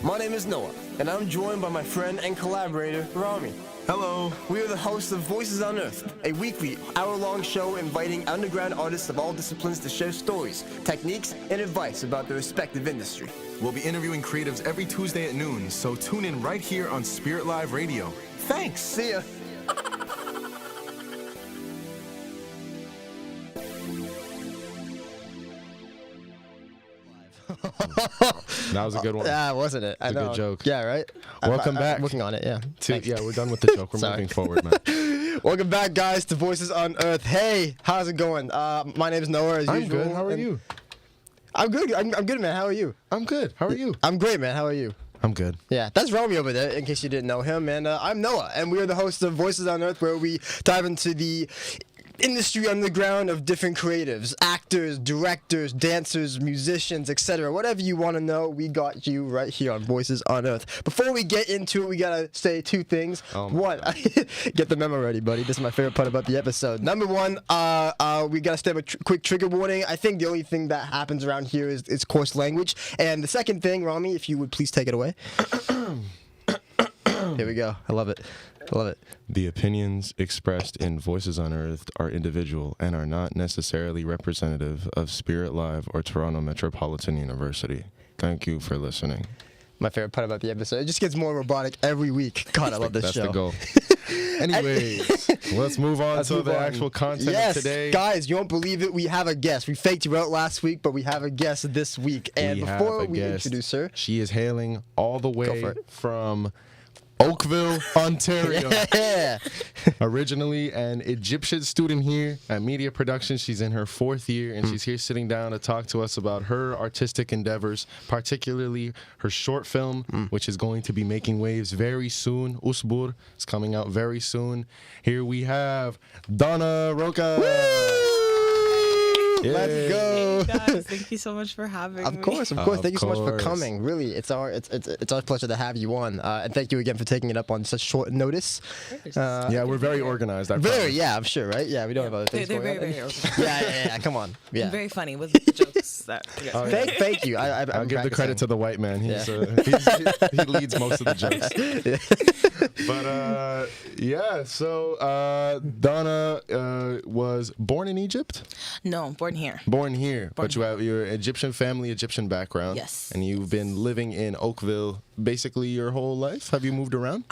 My name is Noah, and I'm joined by my friend and collaborator, Rami. Hello. We are the hosts of Voices Unearthed, a weekly, hour-long show inviting underground artists of all disciplines to share stories, techniques, and advice about their respective industry. We'll be interviewing creatives every Tuesday at noon, so tune in right here on Spirit Live Radio. Thanks. See ya. That was a good one. Yeah, wasn't it? It's a good joke. Yeah, right? Welcome back. I'm working on it, yeah. Yeah, we're done with the joke. We're Sorry. moving forward, man. Welcome back, guys, to Voices Unearthed. Hey, how's it going? My name is Noah, as I'm usual. good. How are you? I'm good. I'm good, man. How are you? I'm good. How are you? I'm great, man. How are you? I'm good. Yeah, that's Romy over there, in case you didn't know him. And I'm Noah, and we are the hosts of Voices Unearthed, where we dive into the industry underground of different creatives, actors, directors, dancers, musicians, etc. Whatever you want to know, we got you right here on Voices Unearthed. Before we get into it, we gotta say two things. One, get the memo ready, buddy. This is my favorite part about the episode. Number one, we gotta stay with a quick trigger warning. I think the only thing that happens around here is coarse language. And the second thing, Rami, if you would please take it away. Here we go. I love it. I love it. The opinions expressed in Voices Unearthed are individual and are not necessarily representative of Spirit Live or Toronto Metropolitan University. Thank you for listening. My favorite part about the episode. It just gets more robotic every week. God, I love this That's show. the goal. Anyways, let's move on to the actual content of today. Guys, you won't believe it. We have a guest. We faked you out last week, but we have a guest this week. And before we introduce her, she is hailing all the way for it. from Oakville, Ontario. Yeah. Originally an Egyptian student here at Media Production. She's in her 4th year, and she's here sitting down to talk to us about her artistic endeavors, particularly her short film, which is going to be making waves very soon. Osbor is coming out very soon. Here we have Donna Rocca. Let's go. Hey guys, thank you so much for having me. Of course. Thank you so much for coming. Really, it's our pleasure to have you on, and thank you again for taking it up on such short notice. Yeah, we're very organized. I'm sure, right? Yeah, we don't have other things They're going very, on. very organized. Yeah. Come on. Yeah. And very funny with the jokes that you guys make. Thank you. I'll give the credit to the white man. He leads most of the jokes. But so Donna was born in Egypt? No, born here. Born here, but you have your Egyptian family, Egyptian background. Yes. And you've been living in Oakville basically your whole life? Have you moved around?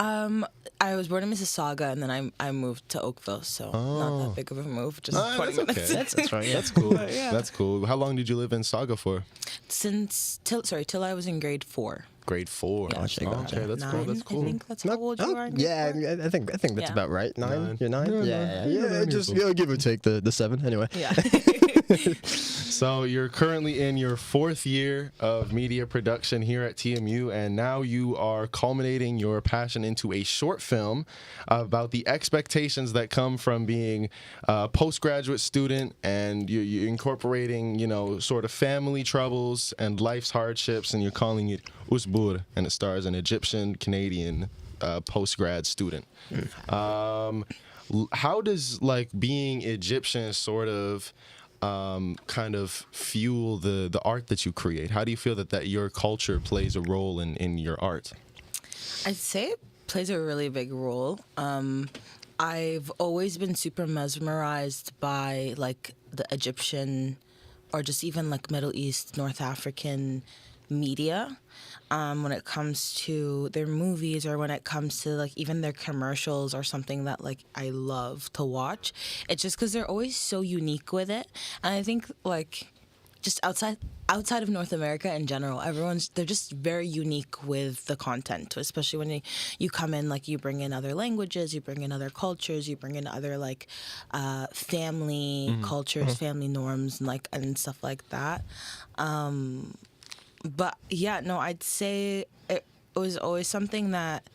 I was born in Mississauga, and then I moved to Oakville, so not that big of a move, just 20 that's minutes. okay. That's right. That's cool. Yeah. That's cool. How long did you live in Saga for? Till I was in grade 4. Grade 4. Gotcha. Okay, that's cool. That's cool. I think that's how old you are. In grade Yeah, 4? I think that's about right. 9? You're 9? Yeah, Yeah. Just give or take the 7. Anyway. Yeah. So you're currently in your 4th year of media production here at TMU, and now you are culminating your passion into a short film about the expectations that come from being a postgraduate student, and you're incorporating, sort of family troubles and life's hardships, and you're calling it Osbor, and it stars an Egyptian-Canadian postgrad student. How does being Egyptian sort of kind of fuel the art that you create? How do you feel that your culture plays a role in your art? I'd say it plays a really big role. I've always been super mesmerized by the Egyptian or just even Middle East, North African media. When it comes to their movies or when it comes to even their commercials or something that I love to watch. It's just because they're always so unique with it. And I think just outside of North America in general, they're just very unique with the content, especially when you come in, you bring in other languages, you bring in other cultures, you bring in other family cultures, family norms and stuff like that. But yeah, no, I'd say it was always something that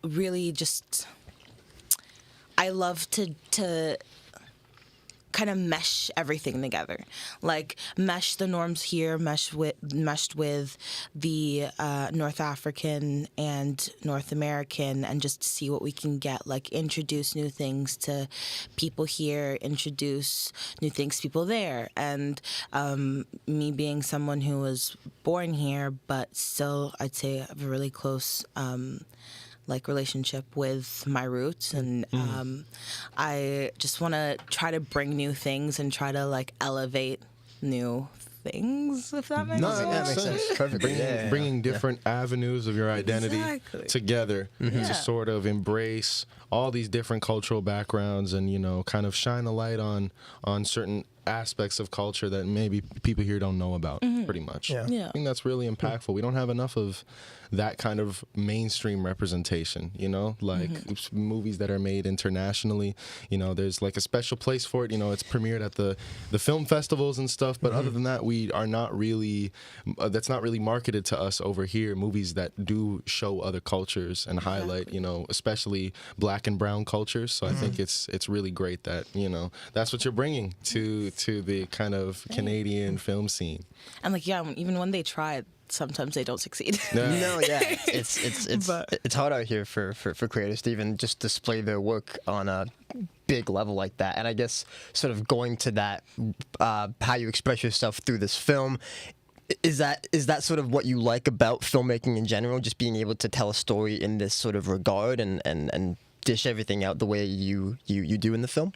really just I love to kind of mesh everything together, like mesh the norms here, meshed with the North African and North American, and just see what we can get, like introduce new things to people here, introduce new things to people there. And me being someone who was born here, but still I'd say have a really close like relationship with my roots, and I just want to try to bring new things and try to like elevate new things, if that makes sense. Yeah, that makes sense. Perfect. Bringing different avenues of your identity Exactly. together to sort of embrace all these different cultural backgrounds, and, you know, kind of shine a light on certain aspects of culture that maybe people here don't know about, pretty much. Yeah. Yeah. I think that's really impactful. We don't have enough of that kind of mainstream representation, you know, like movies that are made internationally. You know, there's like a special place for it. You know, it's premiered at the film festivals and stuff. But other than that, we are not really, that's not really marketed to us over here. Movies that do show other cultures and highlight, you know, especially black and brown cultures. So I think it's really great that, you know, that's what you're bringing to the kind of Canadian film scene. And like, yeah, even when they try, sometimes they don't succeed. No, yeah, it's hard out here for creators to even just display their work on a big level like that. And I guess sort of going to that, how you express yourself through this film, is that sort of what you like about filmmaking in general, just being able to tell a story in this sort of regard and dish everything out the way you do in the film?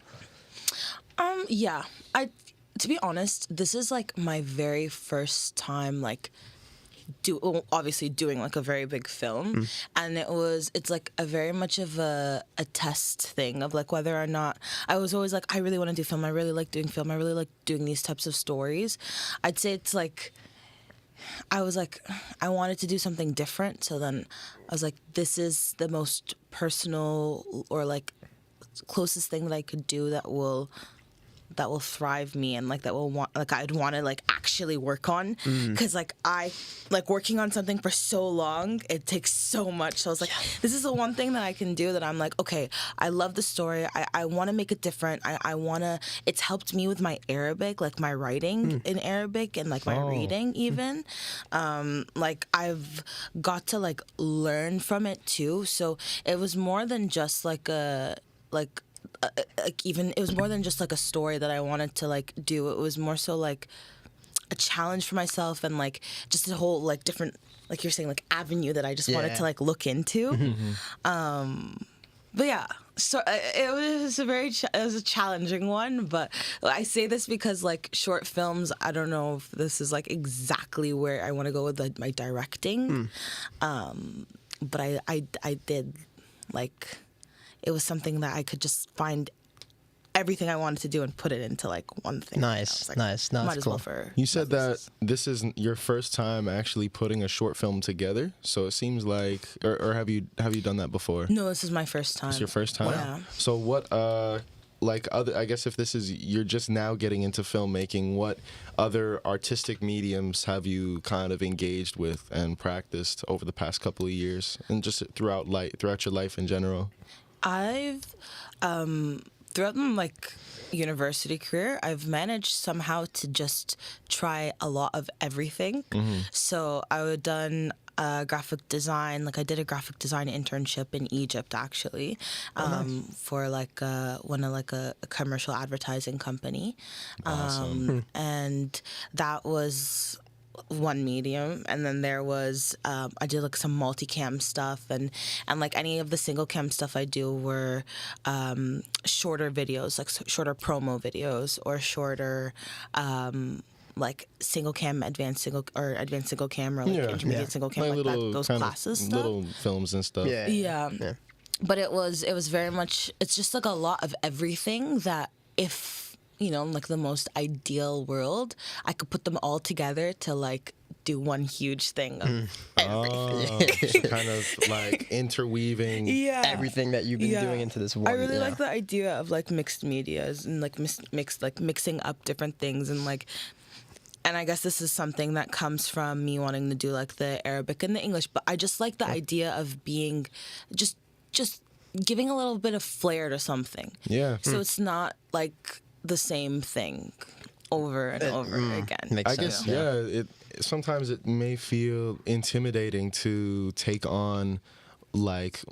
Yeah, to be honest, this is like my very first time like obviously doing like a very big film, and it's like a very much of a test thing of like whether or not I was always like, I really want to do film, I really like doing film, I really like doing these types of stories. I'd say it's like I was like, I wanted to do something different, so then I was like, this is the most personal or like closest thing that I could do that will thrive me, and like that will want, like I'd want to like actually work on, because like I like working on something for so long, it takes so much. So I was like, this is the one thing that I can do that I'm like, okay, I love the story, I want to make it different, I want to, it's helped me with my Arabic, like my writing in Arabic, and like my reading even, like I've got to like learn from it too. So it was more than just like even it was more than just like a story that I wanted to like do. It was more so like a challenge for myself, and like just a whole like different, like you're saying, like avenue that I just wanted to like look into. But yeah, so it was it was a challenging one. But I say this because like short films, I don't know if this is like exactly where I want to go with my directing. But I did like, it was something that I could just find everything I wanted to do and put it into like one thing. Nice. Like, No, might that's as cool. well for You said that businesses. this is your first time actually putting a short film together, so it seems like, or have you done that before? No, this is my first time. It's your first time. Yeah. So what, like other, I guess if this is, you're just now getting into filmmaking, what other artistic mediums have you kind of engaged with and practiced over the past couple of years, and just throughout your life in general? I've throughout my like university career, I've managed somehow to just try a lot of everything. So I would done graphic design. Like I did a graphic design internship in Egypt actually, for like one of like a commercial advertising company. Awesome. And that was one medium, and then there was I did like some multicam stuff, and like any of the single cam stuff I do were shorter videos, like shorter promo videos, or shorter like single cam, advanced single cam, or like intermediate single cam, like that, those kind of classes stuff. little films and stuff. Yeah. But it was very much, it's just like a lot of everything that if, you know, like the most ideal world, I could put them all together to like do one huge thing of everything. So kind of like interweaving. Everything that you've been doing into this one. I really like the idea of like mixed medias and like mixing up different things, and like, and I guess this is something that comes from me wanting to do like the Arabic and the English, but I just like the idea of being just giving a little bit of flair to something. Yeah. So it's not like the same thing over and over again. makes I sense. guess sometimes it may feel intimidating to take on like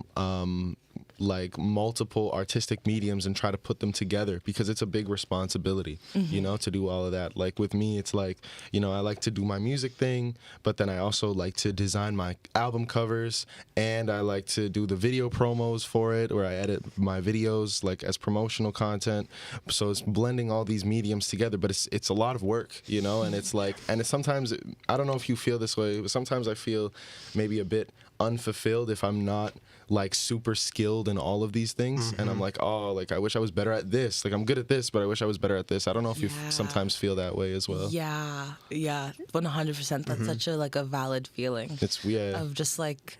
multiple artistic mediums and try to put them together, because it's a big responsibility, you know, to do all of that. Like with me, it's like, you know, I like to do my music thing, but then I also like to design my album covers, and I like to do the video promos for it, or I edit my videos like as promotional content. So it's blending all these mediums together, but it's a lot of work, you know, and it's like, and it's sometimes, I don't know if you feel this way, but sometimes I feel maybe a bit unfulfilled if I'm not like super skilled in all of these things, and I'm like, oh, like I wish I was better at this, like I'm good at this, but I wish I was better at this. I don't know if you sometimes feel that way as well. Yeah, 100%. That's such a like a valid feeling. It's of just like,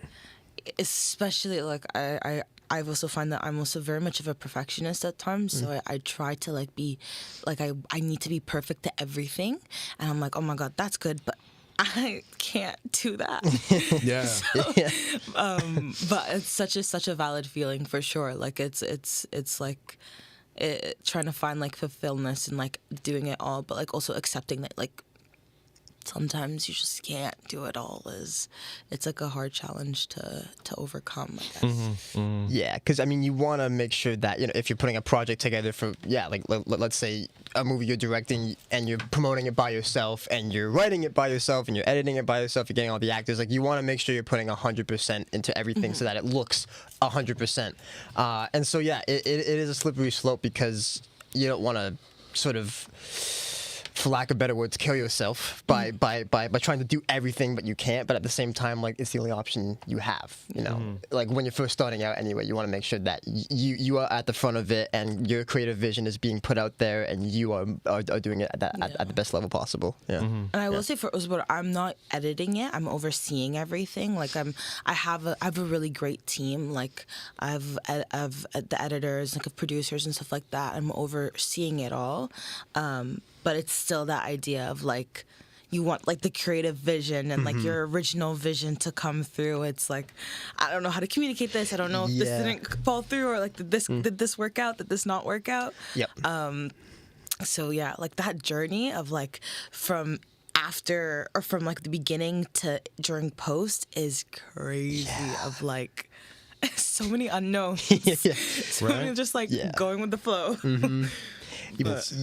especially like I've also find that I'm also very much of a perfectionist at times, so I try to like be like I need to be perfect to everything, and I'm like, oh my god, that's good, but I can't do that. Yeah. But it's such a valid feeling for sure. Like it's like trying to find like fulfillment in like doing it all, but like also accepting that like sometimes you just can't do it all. It's like a hard challenge to overcome, I guess. Yeah, because I mean, you want to make sure that, you know, if you're putting a project together for, like let's say a movie you're directing and you're promoting it by yourself and you're writing it by yourself and you're editing it by yourself, you're getting all the actors, like you want to make sure you're putting 100% into everything so that it looks 100%. And so yeah, it is a slippery slope, because you don't want to sort of, for lack of better words, kill yourself by trying to do everything, but you can't. But at the same time, like it's the only option you have. You know, like when you're first starting out, anyway, you want to make sure that you are at the front of it and your creative vision is being put out there, and you are doing it at the best level possible. Yeah. And I will say for Osbor, I'm not editing it. I'm overseeing everything. Like I have a really great team. Like I've the editors, like of producers and stuff like that. I'm overseeing it all. But it's still that idea of like, you want like the creative vision and like your original vision to come through. It's like, I don't know how to communicate this. I don't know if this didn't fall through, or like did this work out? Did this not work out? Yep. So yeah, like that journey of like from after or from like the beginning to during post is crazy. Of like so many unknowns. So many just like going with the flow.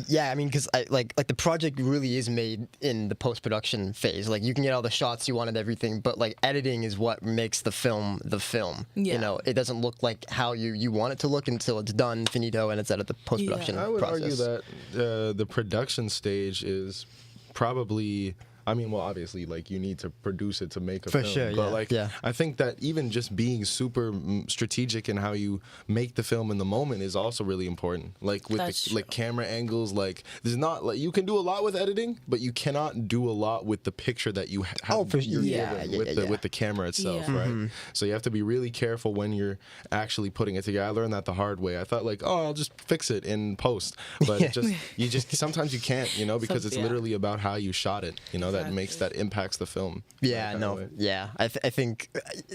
Yeah, I mean, because like the project really is made in the post-production phase. Like you can get all the shots you want and everything, but like editing is what makes the film the film. Yeah. You know, it doesn't look like how you want it to look until it's done, finito, and it's out of the post-production I would process. argue that the production stage is probably, I mean, well, obviously, like, you need to produce it to make a For film. sure, but, yeah, like, yeah. I think that even just being super strategic in how you make the film in the moment is also really important. Like, with That's the like camera angles, like, there's not, like, you can do a lot with editing, but you cannot do a lot with the picture that you have. Oh, for you're yeah, given yeah, with yeah, the yeah. with the camera itself, Yeah. right? So you have to be really careful when you're actually putting it together. I learned that the hard way. I thought, like, oh, I'll just fix it in post, but you just sometimes you can't, you know, because it's literally about how you shot it, you know, that makes that impacts the film. Yeah, no, yeah. I think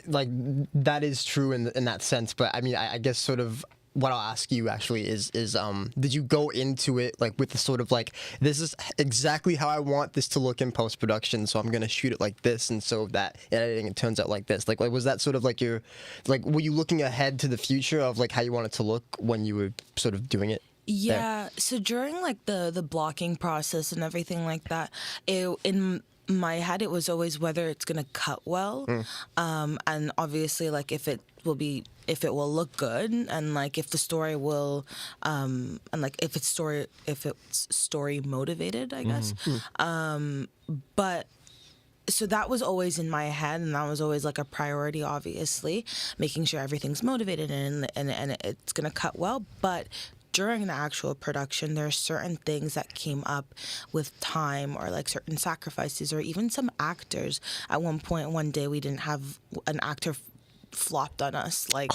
like that is true in that sense. But I mean, I guess sort of what I'll ask you actually is did you go into it like with the sort of like, this is exactly how I want this to look in post production, so I'm gonna shoot it like this, and so that in editing it turns out like this. Like was that sort of like your, like, were you looking ahead to the future of like how you want it to look when you were sort of doing it? Yeah. So during like the blocking process and everything like that, in my head it was always whether it's gonna cut well, and obviously like if it will look good, and like if the story will, and like if it's story motivated, I guess. But so that was always in my head, and that was always like a priority, obviously, making sure everything's motivated and it's gonna cut well. But during the actual production, there are certain things that came up with time, or like certain sacrifices, or even some actors. At one day, we didn't have an actor flopped on us, like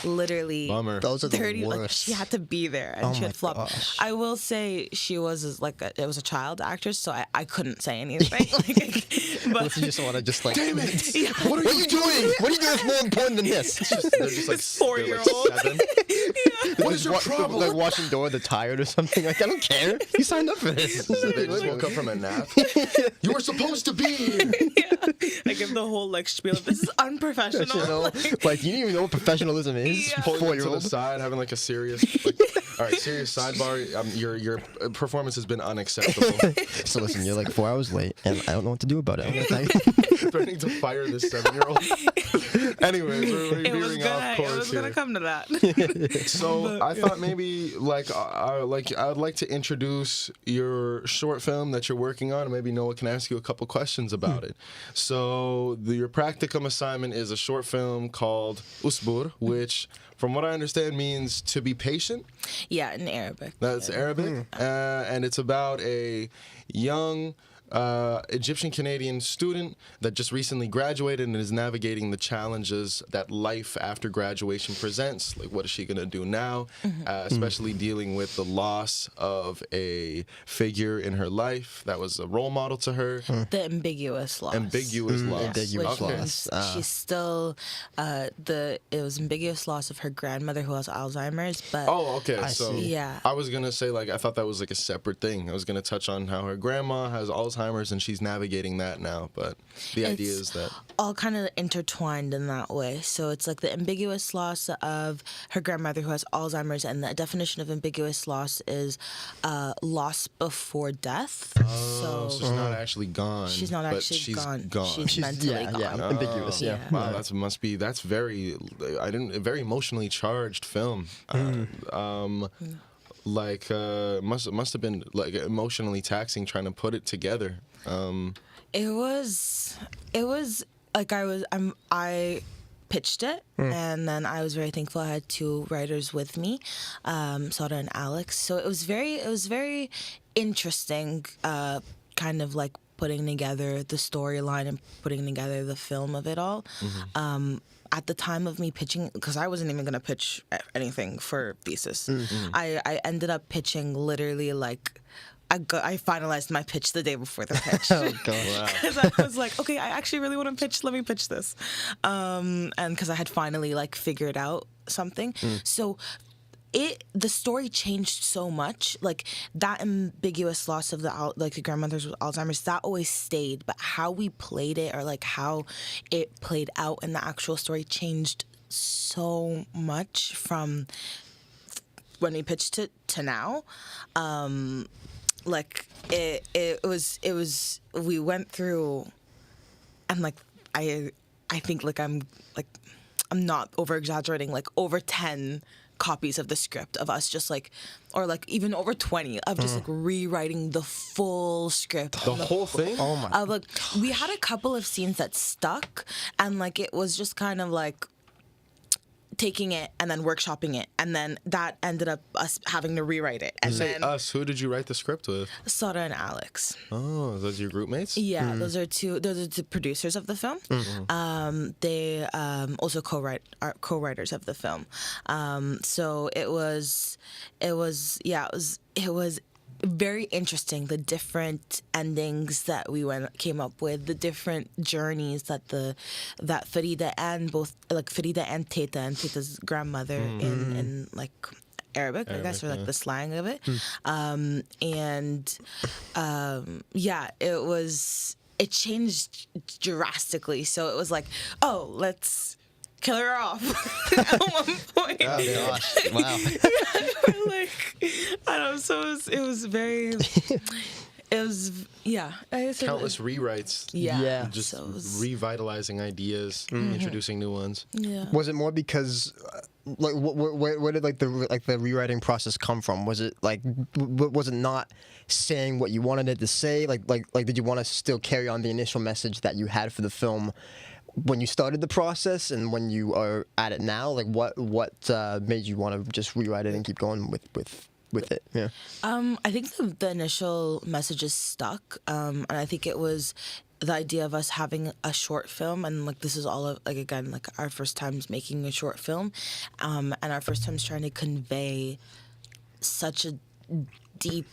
literally. Bummer. Those are the 30, like worst. she had to be there, and she had flopped. gosh. I will say she was like it was a child actress, so I couldn't say anything. Like, but Unless you just want to just like, Damn it! yeah. what are you doing? What are you doing that's more important than this? They're just like 4-year-old. they're like 7. What is your problem? Like watching Dora the Tired or something. Like, I don't care. You signed up for this. They just woke up from a nap. You were supposed to be here. I give the whole like spiel. This is unprofessional. You know, like you didn't even know what professionalism is. Yeah. Pulling them to the 4-year-old. side, having like a serious, all right, serious sidebar. Your performance has been unacceptable. So listen, you're like 4 hours late, and I don't know what to do about it. I'm like, Threatening to fire this 7-year-old. Anyways, we're It was veering off gonna, course here. come to that. So I thought maybe I would like to introduce your short film that you're working on, and maybe Noah can ask you a couple questions about it. So your practicum assignment is a short film called Osbor, which, from what I understand, means to be patient. Yeah, in Arabic. That's Arabic, and it's about a young Egyptian-Canadian student that just recently graduated and is navigating the challenges that life after graduation presents. Like, what is she going to do now? Especially dealing with the loss of a figure in her life that was a role model to her. The ambiguous loss. Ambiguous loss. ambiguous Which loss. means she's still it was ambiguous loss of her grandmother who has Alzheimer's, but Oh, okay. I So see. Yeah. I was gonna say, like, I thought that was like a separate thing. I was gonna touch on how her grandma has Alzheimer's and she's navigating that now. But the idea is that all kind of intertwined in that way. So it's like the ambiguous loss of her grandmother who has Alzheimer's, and the definition of ambiguous loss is loss before death. so she's not actually gone. She's not but actually she's gone. gone. She's mentally gone. yeah, ambiguous. Yeah. Wow, that's very a very emotionally charged film. Must have been like emotionally taxing trying to put it together. It was like I pitched it, and then I was very thankful I had two writers with me, Sada and Alex. So it was very interesting, kind of like putting together the storyline and putting together the film of it all. At the time of me pitching, because I wasn't even going to pitch anything for thesis, I ended up pitching literally like, I finalized my pitch the day before the pitch. Oh god. Because I was like, okay, I actually really want to pitch. Let me pitch this, and because I had finally like figured out something. So the story changed so much. Like that ambiguous loss of the grandmother's with Alzheimer's, that always stayed. But how we played it, or like how it played out in the actual story, changed so much from when we pitched it to now. Like it was we went through, and like I think like I'm not over exaggerating, like over 10 copies of the script of us just like, or like even over 20 of just like rewriting the full script. The whole thing? Oh my. Like we had a couple of scenes that stuck, and like it was just kind of like taking it and then workshopping it, and then that ended up us having to rewrite it. And Say then us. Who did you write the script with? Sada and Alex. Oh, those your group mates? Yeah, those are the producers of the film. They also are co-writers of the film. So it was very interesting, the different endings that we came up with, the different journeys that Farida and Teta's grandmother in like Arabic, I guess, or like the slang of it. It changed drastically. So it was like, oh, let's kill her off at one point. Oh gosh. Wow. Like, I don't know. So it was very. It was Countless rewrites. Yeah. Just so it was- revitalizing ideas, introducing new ones. Yeah. Was it more because, like, where did the rewriting process come from? Was it like, was it not saying what you wanted it to say? Like, did you want to still carry on the initial message that you had for the film when you started the process, and when you are at it now? Like, what made you want to just rewrite it and keep going with it? Yeah. I think the initial messages stuck, and I think it was the idea of us having a short film, and like this is all of, like, again, like our first times making a short film, and our first times trying to convey such a deep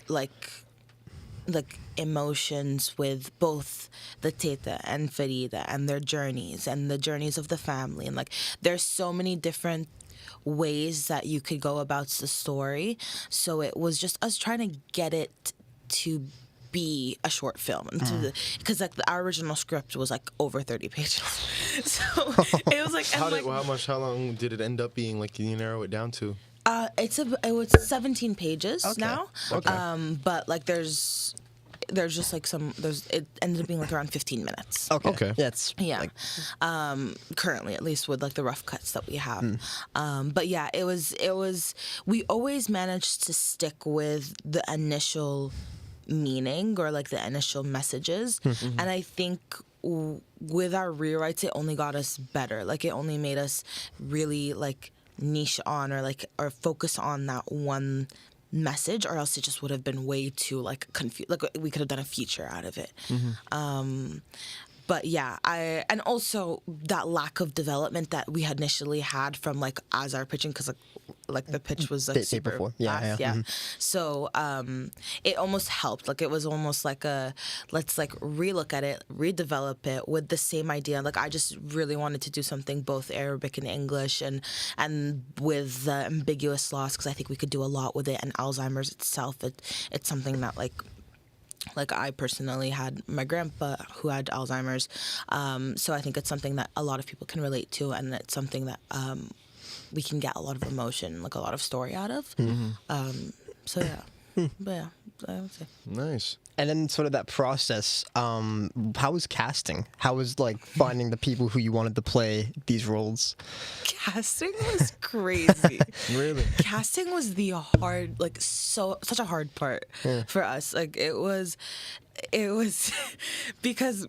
like emotions with both the Teta and Farida and their journeys and the journeys of the family, and like there's so many different ways that you could go about the story. So it was just us trying to get it to be a short film, because like our original script was like over 30 pages. So it was like, how long did it end up being? Like, can you narrow it down to? It was 17 pages now. Okay. But like there's just like it ended up being like around 15 minutes. Okay. Yeah. Like, currently, at least with like the rough cuts that we have. But yeah, it was we always managed to stick with the initial meaning or like the initial messages. And I think with our rewrites, it only got us better. Like it only made us really like niche on or focus on that one message, or else it just would have been way too like confused. Like we could have done a feature out of it. But yeah, and also that lack of development that we had initially had from like as our pitching, because like the pitch was like super before. fast, So it almost helped. Like it was almost like let's like relook at it, redevelop it with the same idea. Like I just really wanted to do something both Arabic and English, and with the ambiguous loss, because I think we could do a lot with it. And Alzheimer's itself, it's something that like I personally had my grandpa who had Alzheimer's, so I think it's something that a lot of people can relate to, and it's something that we can get a lot of emotion, like a lot of story out of. So yeah, but yeah, I would say. Nice. And then sort of that process, how was casting? How was like finding the people who you wanted to play these roles? Casting was crazy. Really? Casting was the hard, like such a hard part for us. Like it was because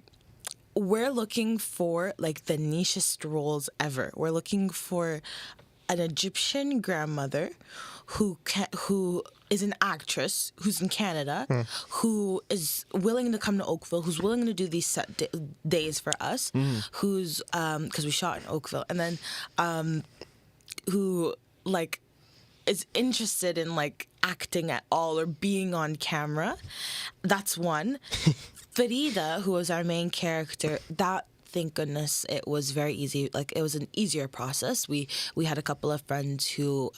we're looking for like the nichest roles ever. We're looking for an Egyptian grandmother who is an actress who's in Canada, who is willing to come to Oakville, who's willing to do these set days for us, who's because we shot in Oakville, and then who like is interested in like acting at all or being on camera. That's one. Farida, who was our main character, that, thank goodness, it was very easy. Like it was an easier process. We had a couple of friends who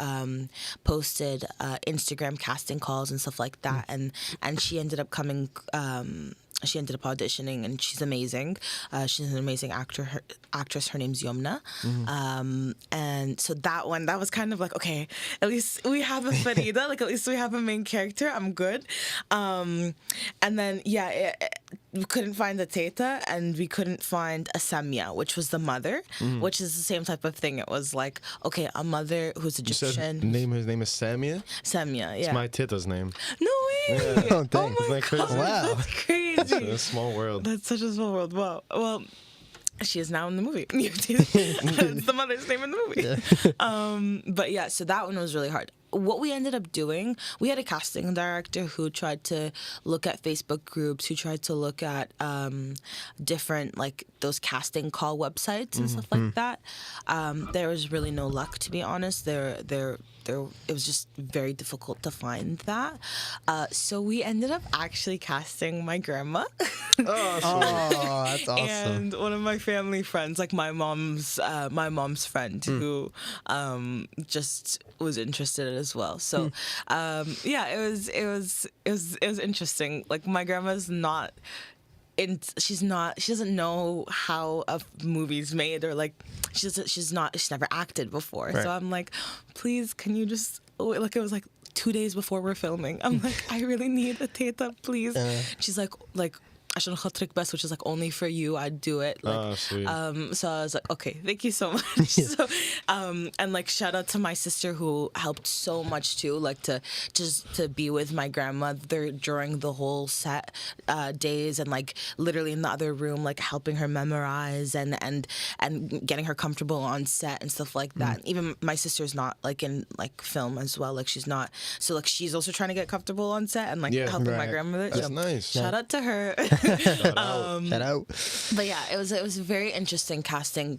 posted Instagram casting calls and stuff like that, and she ended up coming. She ended up auditioning, and she's amazing. She's an amazing actress. Her name's Yomna. And so that was kind of like, okay, at least we have a Farida. Like at least we have a main character. I'm good. And then we couldn't find the Teta, and we couldn't find a Samia, which was the mother, which is the same type of thing. It was like, okay, a mother who's Egyptian. His name is Samia? Samia, yeah. It's my Tita's name. No way! Yeah. Oh, dang. Oh my Isn't that crazy? God, Wow. that's crazy. It's a small world. That's such a small world. Wow. Well, she is now in the movie. That's the mother's name in the movie. Yeah. But yeah, so that one was really hard. What we ended up doing, we had a casting director who tried to look at Facebook groups, who tried to look at different, like, those casting call websites and stuff like that. There was really no luck, to be honest. It was just very difficult to find that. So we ended up actually casting my grandma. Oh, that's awesome. And one of my family friends, like my mom's friend, who just was interested as well. So yeah, it was interesting. Like my grandma's not. She doesn't know how a movie's made, or like she's never acted before. Right. So I'm like, please, can you just, like, it was like 2 days before we're filming. I'm like, I really need a teta, please. She's like عشان خاطرك بس, which is like only for you, I'd do it. Like, oh, sweet. So I was like, okay, thank you so much. So, and like shout out to my sister who helped so much too, like to be with my grandmother during the whole set days, and like literally in the other room, like helping her memorize and getting her comfortable on set and stuff like that. Even my sister's not like in like film as well, like she's not, so like she's also trying to get comfortable on set and like helping my grandmother. That's nice. Shout out to her. Shout out. But yeah, it was a very interesting casting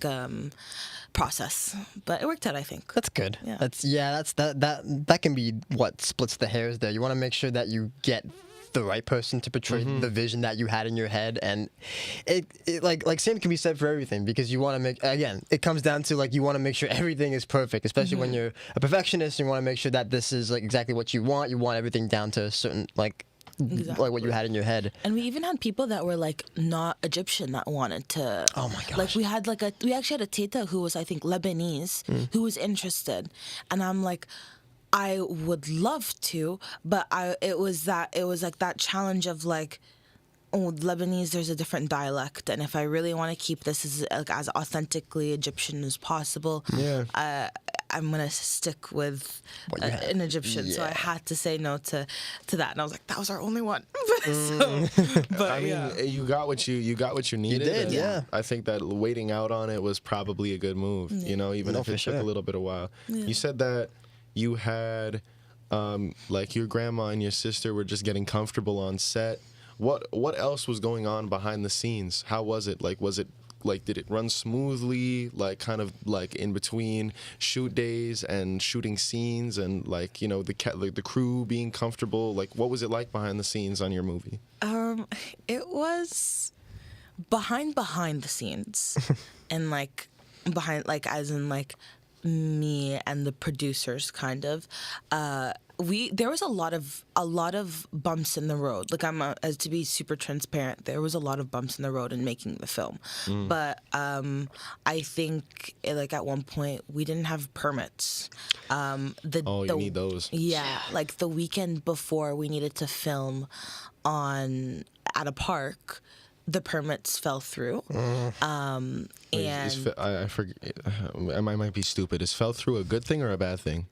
process, but it worked out, I think. That's good. Yeah. That can be what splits the hairs there. You want to make sure that you get the right person to portray the vision that you had in your head. And it like same can be said for everything, because you want to make, again, it comes down to like you want to make sure everything is perfect, especially when you're a perfectionist. You want to make sure that this is like exactly what you want. You want everything down to a certain like what you had in your head. And we even had people that were like not Egyptian that wanted to. Oh my gosh. Like we actually had a teta who was, I think, Lebanese, who was interested, and I'm like, I would love to, but it was like that challenge of like, oh, Lebanese, there's a different dialect, and if I really want to keep this as authentically Egyptian as possible, I'm gonna stick with an Egyptian. So I had to say no to that, and I was like, that was our only one. But I mean, you got what you needed. You did, and yeah. I think that waiting out on it was probably a good move. You know, even if it took a little bit of while. You said that you had like your grandma and your sister were just getting comfortable on set. What else was going on behind the scenes? How was it? Like, did it run smoothly? Like, kind of like in between shoot days and shooting scenes, and like, you know, the crew being comfortable. Like, what was it like behind the scenes on your movie? It was behind the scenes, and like behind, like as in like me and the producers, kind of. There was a lot of bumps in the road. Like as to be super transparent, there was a lot of bumps in the road in making the film. But I think like at one point we didn't have permits. You need those. Yeah, like the weekend before we needed to film at a park, the permits fell through. And I forget. I might be stupid. Is fell through a good thing or a bad thing?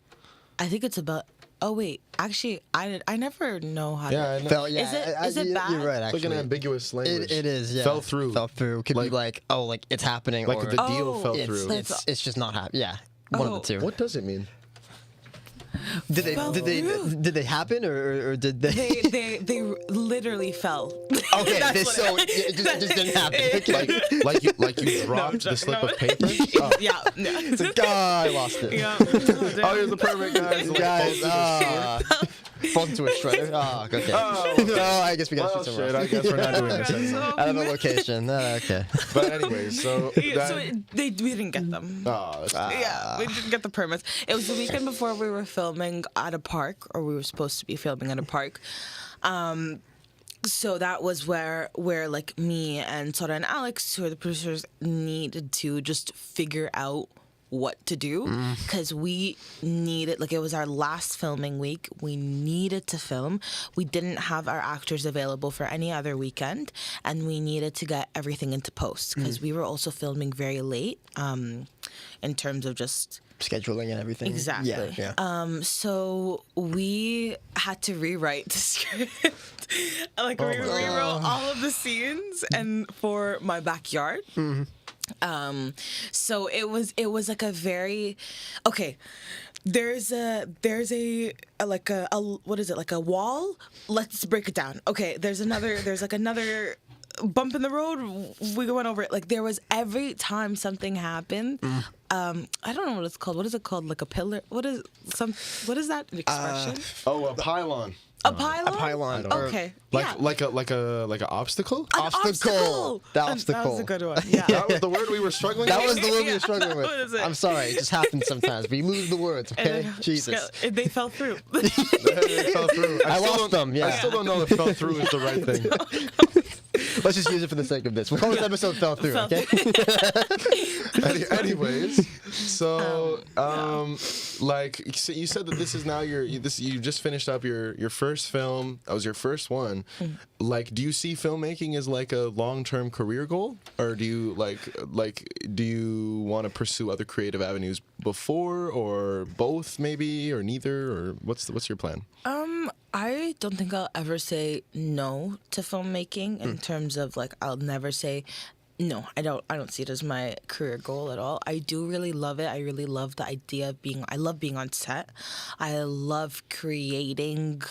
I think it's about. Oh wait, actually, I never know how. Yeah, I know. Is it bad? You're right. It's Actually, like an ambiguous language. It is. Yeah. Fell through. Could be like, oh, like it's happening, Like or the deal fell through. it's just not happening. Yeah, one of the two. What does it mean? Did they happen, or did they? They literally fell. Okay, it just didn't happen. Like you dropped the slip of paper. Oh. Yeah. No. It's like, I lost it. Yeah. Oh, here's the permit, guys. Falls into a shredder. Oh, okay. Oh, I guess we gotta shoot somewhere else. I guess we're not doing this anymore. Out of a location. Okay. But anyway, so We didn't get them. oh, We didn't get the permits. It was the weekend before we were filming at a park, or we were supposed to be filming at a park. So that was where like me and Sora and Alex, who are the producers, needed to just figure out what to do, because we needed, like, it was our last filming week. We needed to film. We didn't have our actors available for any other weekend, and we needed to get everything into post, because we were also filming very late in terms of just scheduling and everything. Exactly. Yeah. So we had to rewrite the script. Like, we rewrote all of the scenes and for my backyard. So it was like a very, okay, there's a like a what is it, like a wall? Let's break it down. Okay, there's like another bump in the road. We went over it. Like, there was, every time something happened, I don't know what it's called. What is it called? Like a pillar? What is that an expression? a pylon. A pylon? A pylon. Okay. Like an obstacle? An obstacle. The obstacle. That was a good one. Yeah. That was the word we were struggling That with? was the word we were struggling that was with. it. I'm sorry, it just happens sometimes. We lose the words, okay? Jesus. They fell through. It fell through. I lost them, yeah. I still don't know if fell through is the right thing. Let's just use it for the sake of this. We'll call this episode Fell Through, okay? Anyways, so like, so you said that this is now you just finished up your first film. That was your first one. Like, do you see filmmaking as like a long-term career goal, or do you do you want to pursue other creative avenues before, or both maybe, or neither, or what's your plan? I don't think I'll ever say no to filmmaking in terms of, like, I'll never say no. I don't see it as my career goal at all. I do really love it. I really love the idea of I love being on set. I love creating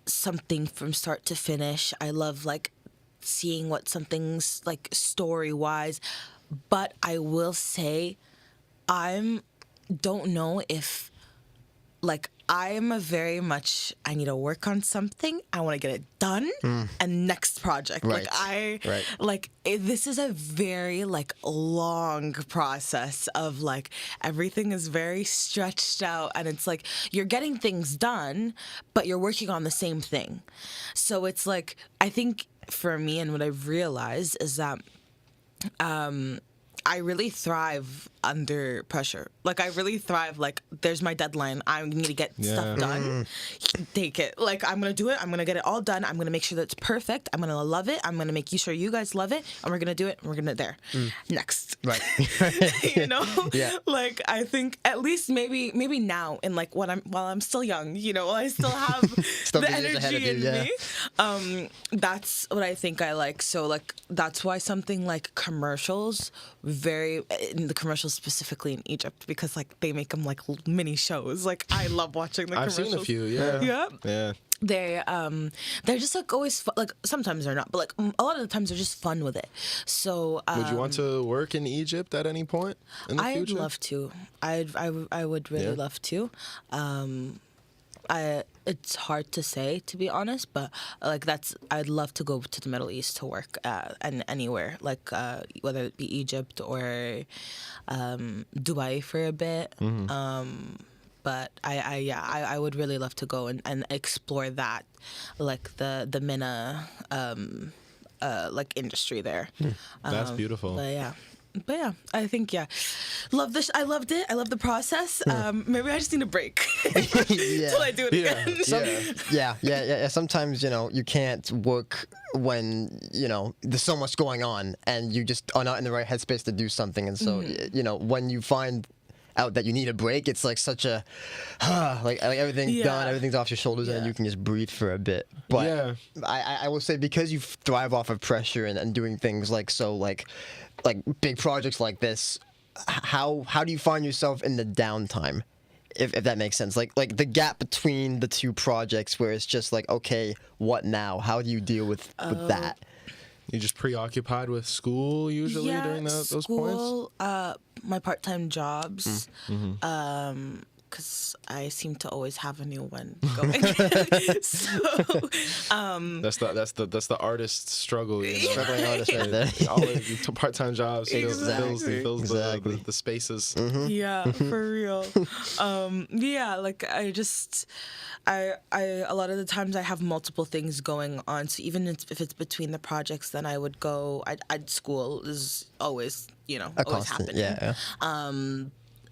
something from start to finish. I love, like, seeing what something's, like, story-wise. But I will say, don't know if, like, I am a very much, I need to work on something. I want to get it done and next project. Right. This is a very like long process of like everything is very stretched out, and it's like you're getting things done, but you're working on the same thing. So it's like, I think for me and what I've realized is that I really thrive under pressure. Like, I really thrive, like, there's my deadline. I need to get stuff done. Take it. Like, I'm going to do it. I'm going to get it all done. I'm going to make sure that it's perfect. I'm going to love it. I'm going to make sure you guys love it. And we're going to do it. And we're going to there. Next. Right. You know? Yeah. Like, I think at least maybe now, in like, while I'm still young, you know, I still have Still the be years ahead of energy you, in me. That's what I think I like. So, like, that's why something like commercials, in the commercials specifically in Egypt, because like they make them like mini shows. Like, I love watching the I've commercials. seen a few, yeah. Yeah. They're just like always like, sometimes they're not, but like a lot of the times they're just fun with it. So Would you want to work in Egypt at any point in the I'd future? love to. I would really love to. It's hard to say, to be honest, but like I'd love to go to the Middle East to work and anywhere, like whether it be Egypt or Dubai for a bit. But I would really love to go and explore that, like the MENA like industry there. That's beautiful. But yeah, I think love this. I loved it. I love the process. Maybe I just need a break till I do it again. Yeah. Sometimes, you know, you can't work when, you know, there's so much going on and you just are not in the right headspace to do something. And so, you know, when you find out that you need a break, it's like such a like everything's done, everything's off your shoulders, and then you can just breathe for a bit. But I will say, because you thrive off of pressure and doing things like big projects like this, how do you find yourself in the downtime, if that makes sense? Like the gap between the two projects where it's just like, okay, what now? How do you deal with that? You just preoccupied with school usually during those points? My part-time jobs, because I seem to always have a new one going. So that's the artist struggle. You know? Struggling artist right there. Always part-time jobs. Exactly. Fills Exactly. the spaces. Yeah, for real. Like I a lot of the times I have multiple things going on. So even if it's between the projects, then I would go. I'd school is always, you know, always constant, happening.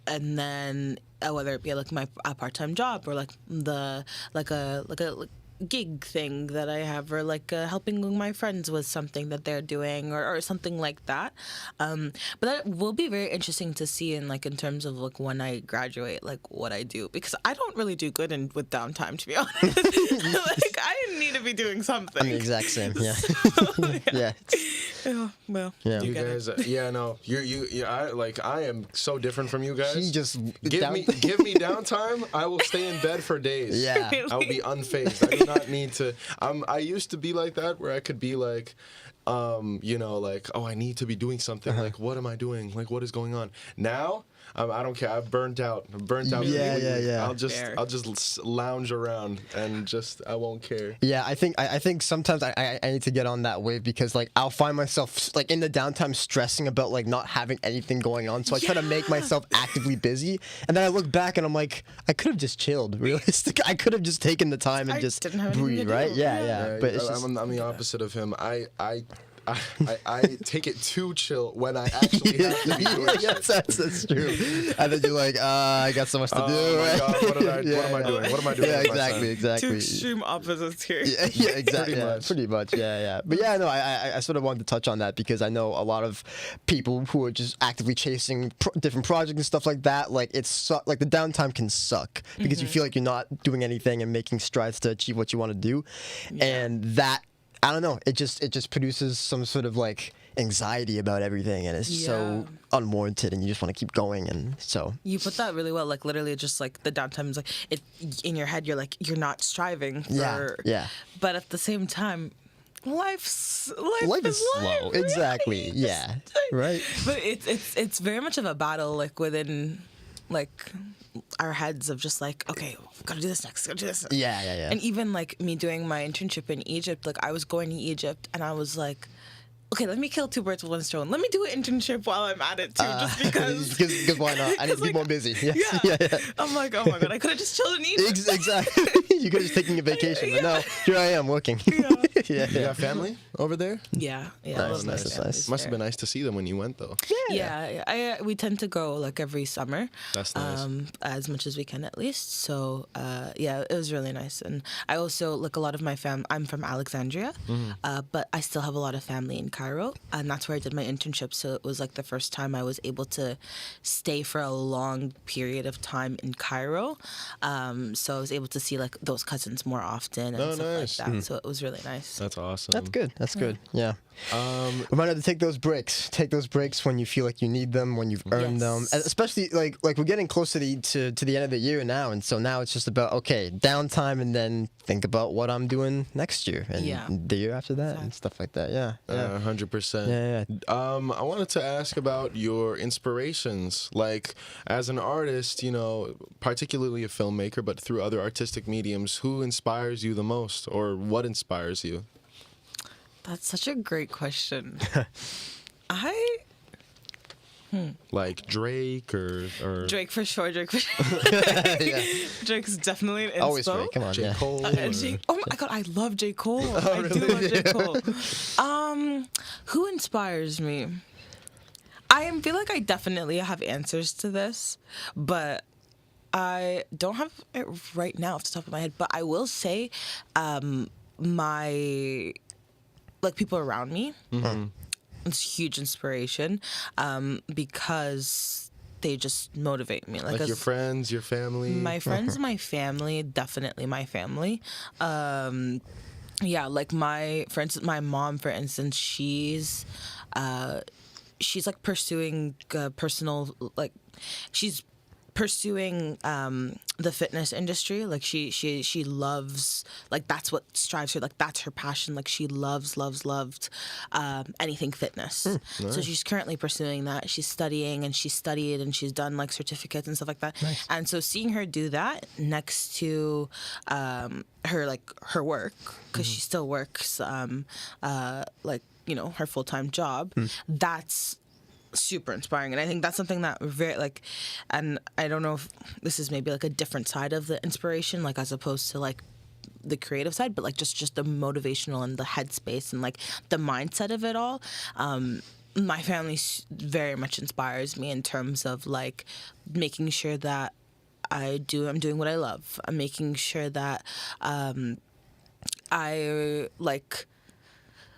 And then whether it be like my part-time job or like a gig thing that I have, or like helping my friends with something that they're doing, or something like that. But that will be very interesting to see in terms of like when I graduate, like what I do, because I don't really do good with downtime, to be honest. Like, I need to be doing something. I'm the exact same. Yeah. Yeah. Yeah. Well, Yeah. You guys, I am so different from you guys. She just give me downtime. I will stay in bed for days. Yeah. I will be unfazed. I do not need to. I used to be like that, where I could be like, you know, like, oh, I need to be doing something. Like, what am I doing? Like, what is going on now? I don't care. I've burnt out. Yeah. I'll just lounge around and I won't care. Yeah, I think sometimes I need to get on that wave, because like I'll find myself like in the downtime stressing about like not having anything going on. So I try to make myself actively busy, and then I look back and I'm like, I could have just chilled. Realistic, I could have just taken the time and just breathe. Right? Yeah. But it's just, I'm the opposite of him. I take it too chill when I actually have to be doing shit. That's true. And then you're like, I got so much to do. Oh my Right? God, what am I doing? What am I doing? Yeah, with my time? exactly. Two extreme opposites here. Yeah, exactly. Pretty much. Yeah. But yeah, no, I sort of wanted to touch on that, because I know a lot of people who are just actively chasing different projects and stuff like that. Like, like the downtime can suck, because you feel like you're not doing anything and making strides to achieve what you want to do, and that, I don't know, it just produces some sort of like anxiety about everything, and it's so unwarranted, and you just want to keep going. And so you put that really well. Like, literally, just like the downtime is like it in your head. You're like, you're not striving for. Yeah. But at the same time, life is slow. Exactly. Right? Yeah. Right. But it's very much of a battle, like within, like, our heads of just like, okay, gotta do this next, gotta do this next. Yeah. And even like me doing my internship in Egypt, like I was going to Egypt and I was like, okay, let me kill two birds with one stone. Let me do an internship while I'm at it too, just because. Because why not? I need to be more busy. Yes. Yeah. I'm like, oh my god, I could have just chilled in Egypt. Exactly. You could have just taken a vacation, but no, here I am working. Yeah. You got family over there? Yeah. Nice, I love my nice. families Must have been there. nice to see them when you went, though. Yeah. We tend to go like every summer. That's nice. As much as we can at least. So yeah, it was really nice. And I also like a lot of my I'm from Alexandria, but I still have a lot of family in Cairo, and that's where I did my internship. So it was like the first time I was able to stay for a long period of time in Cairo. So I was able to see like those cousins more often and stuff nice. like that. So it was really nice. That's awesome. That's good. That's good. Yeah. Reminder to take those breaks. Take those breaks when you feel like you need them, when you've earned them. Yes. And especially like we're getting closer to the end of the year now, and so now it's just about okay, downtime, and then think about what I'm doing next year and the year after that and stuff like that. Yeah. 100%. Yeah. I wanted to ask about your inspirations. Like, as an artist, you know, particularly a filmmaker, but through other artistic mediums, who inspires you the most, or what inspires you? That's such a great question. Like Drake or Drake for sure. Drake's definitely an inspo. Always Drake. Come on. J. Yeah. Cole? Oh my god, I love J. Cole. I do love J. Cole. Who inspires me? I feel like I definitely have answers to this, but I don't have it right now off the top of my head. But I will say, my like people around me. It's huge inspiration because they just motivate me. Like your friends, your family? My friends, my family, definitely my family. Yeah, like for instance, my mom, for instance, she's like pursuing personal, like she's pursuing the fitness industry. Like she loves, like that's what strives her, like that's her passion. Like she loved anything fitness. So she's currently pursuing that. She's studying and she studied and she's done like certificates and stuff like that. And so seeing her do that next to her work, because she still works like, you know, her full-time job, that's super inspiring. And I think that's something that very like, and I don't know if this is maybe like a different side of the inspiration, like as opposed to like the creative side, but like just the motivational and the headspace and like the mindset of it all. My family very much inspires me in terms of like making sure that I'm doing what I love. I'm making sure that I like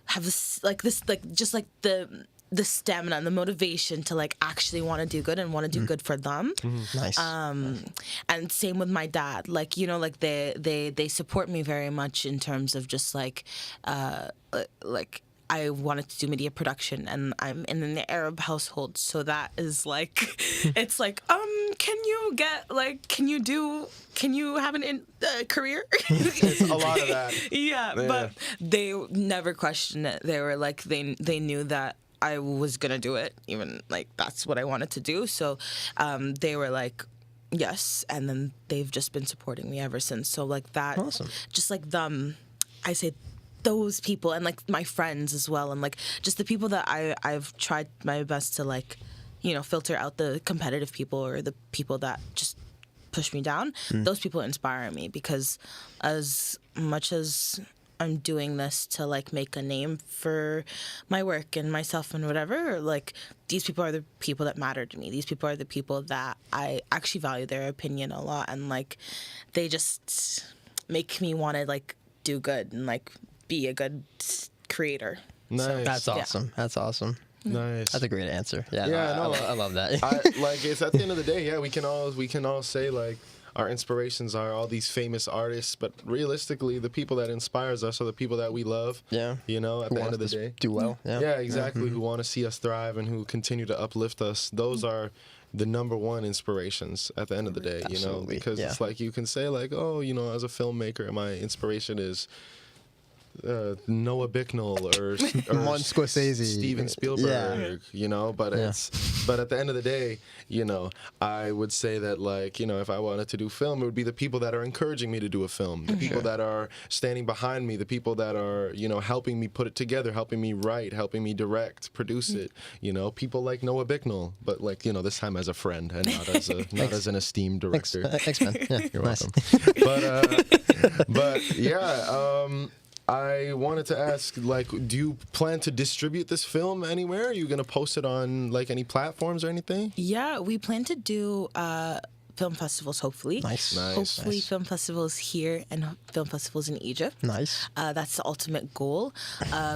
have this just like the stamina and the motivation to like actually want to do good and want to do good for them. Nice. And same with my dad. Like, you know, like they support me very much in terms of just like I wanted to do media production and I'm in an Arab household, so that is like it's like can you have a career? It's a lot of that. Yeah, but they never questioned it. They were like they knew that I was gonna do it, even like that's what I wanted to do. So they were like, yes, and then they've just been supporting me ever since. So like that, Awesome. just like them, I say those people and like my friends as well, and like just the people that I've tried my best to like, you know, filter out the competitive people or the people that just push me down. Those people inspire me because as much as I'm doing this to like make a name for my work and myself and whatever, like these people are the people that matter to me. These people are the people that I actually value their opinion a lot, and like they just make me want to like do good and like be a good creator. Nice. That's awesome. That's awesome. Nice. That's a great answer. Yeah, Yeah, no, no, I love that. like it's at the end of the day, yeah, we can all say like our inspirations are all these famous artists, but realistically, the people that inspires us are the people that we love. Yeah. You know, at Who the end wants of the to day. do well. Yeah. Yeah, exactly. Who want to see us thrive and who continue to uplift us. Those are the number one inspirations at the end of the day, you know, Absolutely, because yeah. it's like you can say like, oh, you know, as a filmmaker, my inspiration is Noah Bicknell or Martin Scorsese, Steven Spielberg, you know. But but at the end of the day, you know, I would say that, like, you know, if I wanted to do film, it would be the people that are encouraging me to do a film, the people that are standing behind me, the people that are, you know, helping me put it together, helping me write, helping me direct, produce it. You know, people like Noah Bicknell, but, like, you know, this time as a friend and not as an esteemed director. Thanks, man. Yeah, You're nice. welcome. But yeah, I wanted to ask, like, do you plan to distribute this film anywhere? Are you gonna post it on, like, any platforms or anything? Yeah, we plan to do film festivals, hopefully. Nice. Hopefully Nice. film festivals here and film festivals in Egypt. Nice. That's the ultimate goal.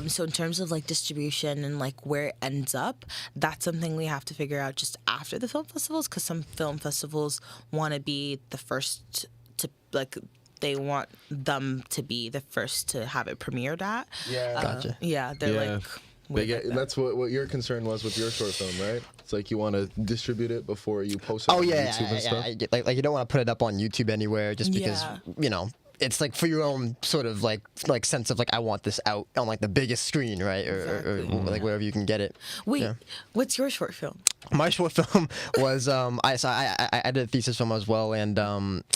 So in terms of, like, distribution and, like, where it ends up, that's something we have to figure out just after the film festivals, because some film festivals want to be the first to, like, they want them to be the first to have it premiered at. Yeah. Gotcha. Yeah, they're like... They way get, back that's what your concern was with your short film, right? It's like you want to distribute it before you post it on YouTube and stuff. Like you don't want to put it up on YouTube anywhere just because Yeah. you know it's like for your own sort of like sense of like I want this out on like the biggest screen, right? Or Exactly. like wherever you can get it. Wait, Yeah. what's your short film? My short film was I did a thesis film as well, and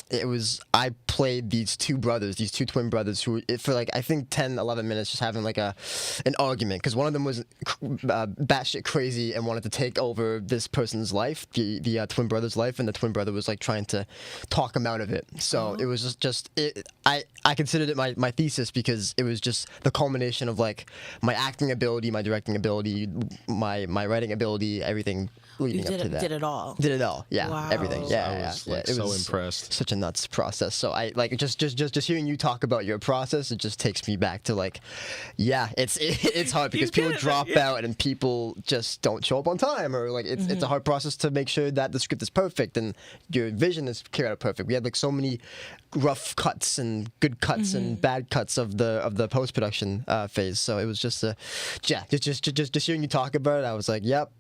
it was I played these two twin brothers who for like I think 10-11 minutes just having like an argument because one of them was batshit crazy and wanted to take over this person's life, the twin brother's life, and the twin brother was like trying to talk him out of it. So it was just I considered it my thesis because it was just the culmination of like my acting ability, my directing ability, my writing ability, everything leading up to that. Did it all. Did it all, yeah, Wow. everything, yeah, I yeah, was yeah. like It so was impressed. such a nuts process. So I like just hearing you talk about your process. It just takes me back to like, yeah, it's hard because people drop out and people just don't show up on time, or like it's a hard process to make sure that the script is perfect and your vision is carried out perfect. We had like so many rough cuts and good cuts and bad cuts of the post production phase. So it was just just hearing you talk about it. I was like, yep,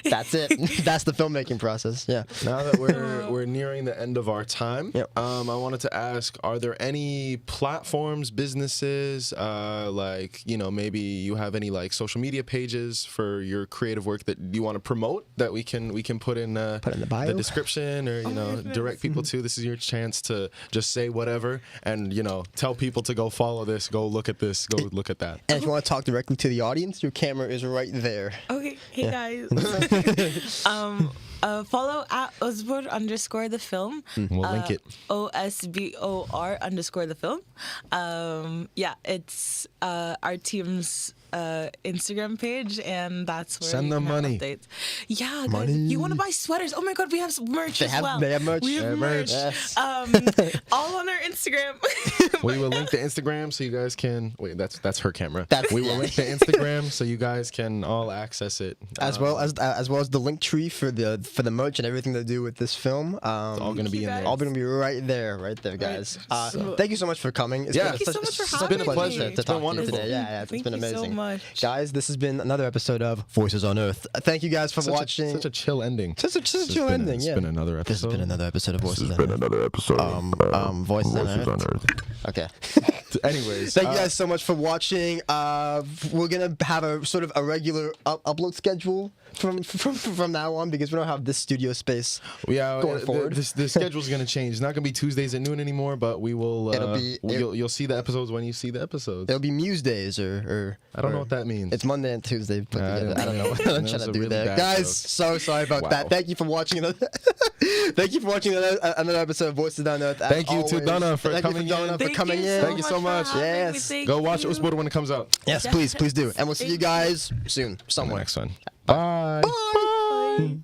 that's it. That's the filmmaking process. Yeah. Now that we're nearing the end of our time, Yep. I wanted to ask: are there any platforms, businesses, like, you know, maybe you have any like social media pages for your creative work that you want to promote that we can put in the bio? the description, or you know, direct people to? This is your chance to just say whatever, and you know, tell people to go follow this, go look at this, go look at that. And if you want to talk directly to the audience, your camera is right there. Okay, hey guys. Follow at Osbor _ the film. We'll link it. OSBOR _ the film. Yeah, it's our team's Instagram page, and that's where Send you them can have money. updates. Yeah, guys, Money. you want to buy sweaters? Oh my God, we have merch They as have- well. they have merch. We have They have merch. merch. Yes. All on our Instagram. We will link the Instagram so you guys can wait. That's her camera. That's- We will link the Instagram so you guys can all access it. As well as the link tree for the merch and everything to do with this film. all going to be in there. All gonna be right there, guys. Thank you so much for coming. It's Yeah. been Thank you so much for it's having been a pleasure me. to It's been talk to you wonderful. today. Yeah, it's Thank been you so amazing. much. Guys, this has been another episode of Voices on Earth. Thank you guys for watching. Such a chill ending. Such a chill ending. It's Yeah. been another episode. This has been another episode of Voices on Earth. another episode. Voices on Earth. Okay. Anyways, Thank you guys so much for watching. We're gonna have a sort of a regular upload schedule from now on because we don't have this studio space. yeah, going forward. the schedule's going to change. It's not going to be Tuesdays at noon anymore, but we will. It'll be- you'll see the episodes when you see the episodes. It'll be Muse days or I don't know what that means. It's Monday and Tuesday put together. I don't know what I'm That's trying to a do really there. bad Guys, joke. so sorry about Wow. that. Thank you for watching another Thank you for watching another episode of Voices on Earth. As Thank you to always. Donna for Thank coming you to Donna in. for coming in. Thank you so much. for having me. Yes. Thank Go watch you. Osbor when it comes out. Yes, please do. And we'll see you Thank you. guys soon, On the somewhere. next one. Bye. Bye. Bye.